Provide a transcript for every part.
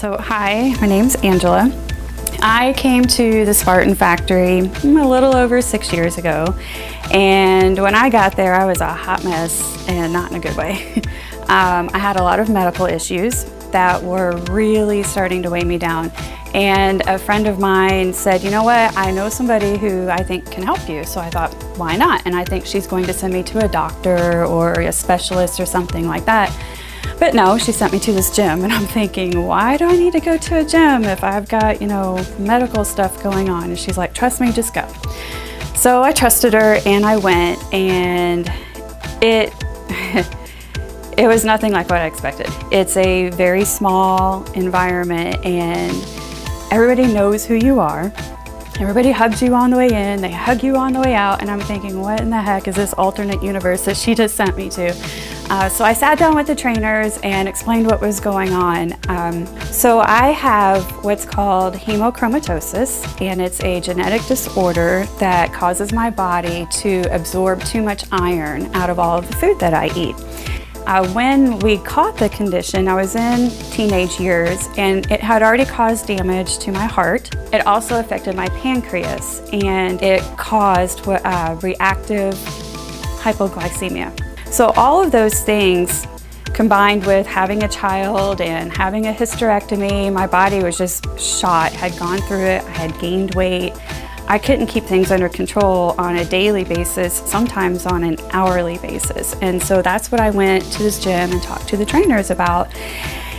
So hi, my name's Angela. I came to the Spartan Factory a little over 6 years ago, and when I got there I was a hot mess, and not in a good way. I had a lot of medical issues that were really starting to weigh me down, and a friend of mine said, you know what, I know somebody who I think can help you. So I thought, why not? And I think she's going to send me to a doctor or a specialist or something like that. But no, she sent me to this gym, and I'm thinking, why do I need to go to a gym if I've got, medical stuff going on? And she's like, trust me, just go. So I trusted her and I went, and it was nothing like what I expected. It's a very small environment, and everybody knows who you are. Everybody hugs you on the way in, they hug you on the way out, and I'm thinking, what in the heck is this alternate universe that she just sent me to? So I sat down with the trainers and explained what was going on. So I have what's called hemochromatosis, and it's a genetic disorder that causes my body to absorb too much iron out of all of the food that I eat. When we caught the condition, I was in teenage years, and it had already caused damage to my heart. It also affected my pancreas, and it caused reactive hypoglycemia. So all of those things, combined with having a child and having a hysterectomy, my body was just shot, had gone through it, I had gained weight. I couldn't keep things under control on a daily basis, sometimes on an hourly basis. And so that's what I went to this gym and talked to the trainers about,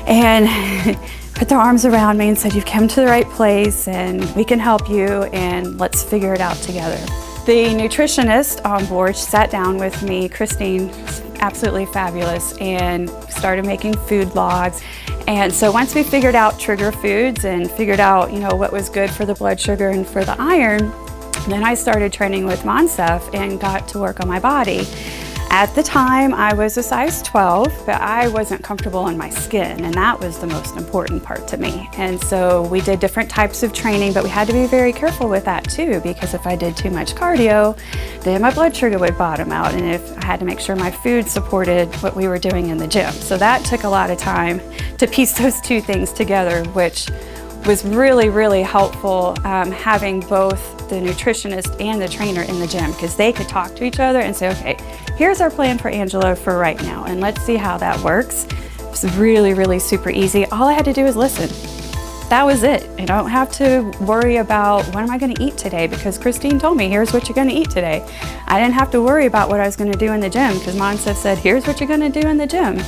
and put their arms around me and said, you've come to the right place and we can help you, and let's figure it out together. The nutritionist on board sat down with me, Christine, absolutely fabulous, and started making food logs. And so once we figured out trigger foods and figured out, what was good for the blood sugar and for the iron, then I started training with Monsef and got to work on my body. At the time, I was a size 12, but I wasn't comfortable in my skin, and that was the most important part to me. And so we did different types of training, but we had to be very careful with that too, because if I did too much cardio, then my blood sugar would bottom out, and if I had to make sure my food supported what we were doing in the gym. So that took a lot of time to piece those two things together, which was really, really helpful, having both the nutritionist and the trainer in the gym, because they could talk to each other and say, okay, here's our plan for Angela for right now, and let's see how that works. It's really, really super easy. All I had to do was listen. That was it. I don't have to worry about what am I going to eat today, because Christine told me, here's what you're going to eat today. I didn't have to worry about what I was going to do in the gym, because Monsef said, here's what you're going to do in the gym.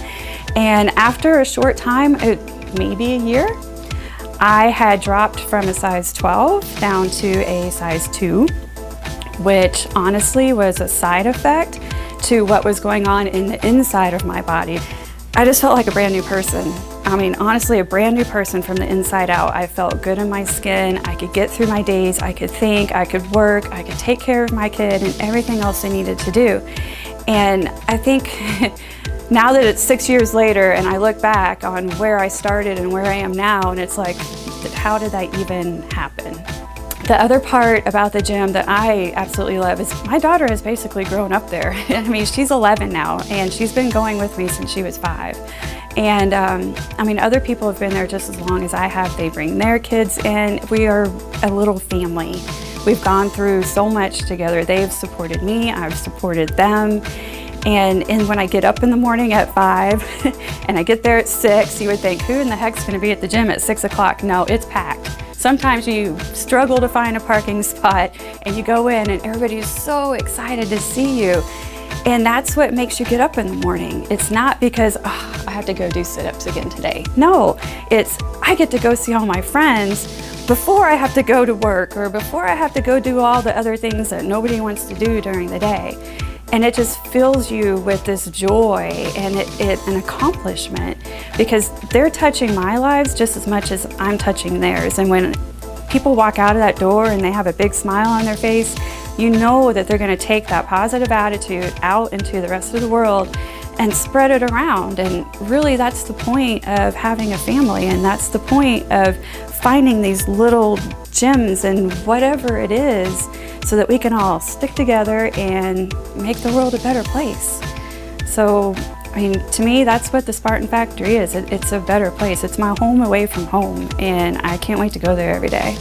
And after a short time, maybe a year, I had dropped from a size 12 down to a size 2, which honestly was a side effect to what was going on in the inside of my body. I just felt like a brand new person. I mean, honestly, a brand new person from the inside out. I felt good in my skin. I could get through my days. I could think, I could work, I could take care of my kid and everything else I needed to do. And I think now that it's 6 years later and I look back on where I started and where I am now, and it's like, how did that even happen? The other part about the gym that I absolutely love is my daughter has basically grown up there. I mean, she's 11 now, and she's been going with me since she was 5. And other people have been there just as long as I have. They bring their kids in. We are a little family. We've gone through so much together. They've supported me, I've supported them. And when I get up in the morning at 5 and I get there at 6, you would think, who in the heck's going to be at the gym at 6 o'clock? No, it's packed. Sometimes you struggle to find a parking spot, and you go in and everybody's so excited to see you. And that's what makes you get up in the morning. It's not because, oh, I have to go do sit-ups again today. No, it's I get to go see all my friends before I have to go to work, or before I have to go do all the other things that nobody wants to do during the day. And it just fills you with this joy and an accomplishment, because they're touching my lives just as much as I'm touching theirs. And when people walk out of that door and they have a big smile on their face, you know that they're going to take that positive attitude out into the rest of the world and spread it around. And really, that's the point of having a family, and that's the point of finding these little gems in whatever it is, so that we can all stick together and make the world a better place. So I mean, to me, that's what the Spartan Factory is. It's a better place. It's my home away from home, and I can't wait to go there every day.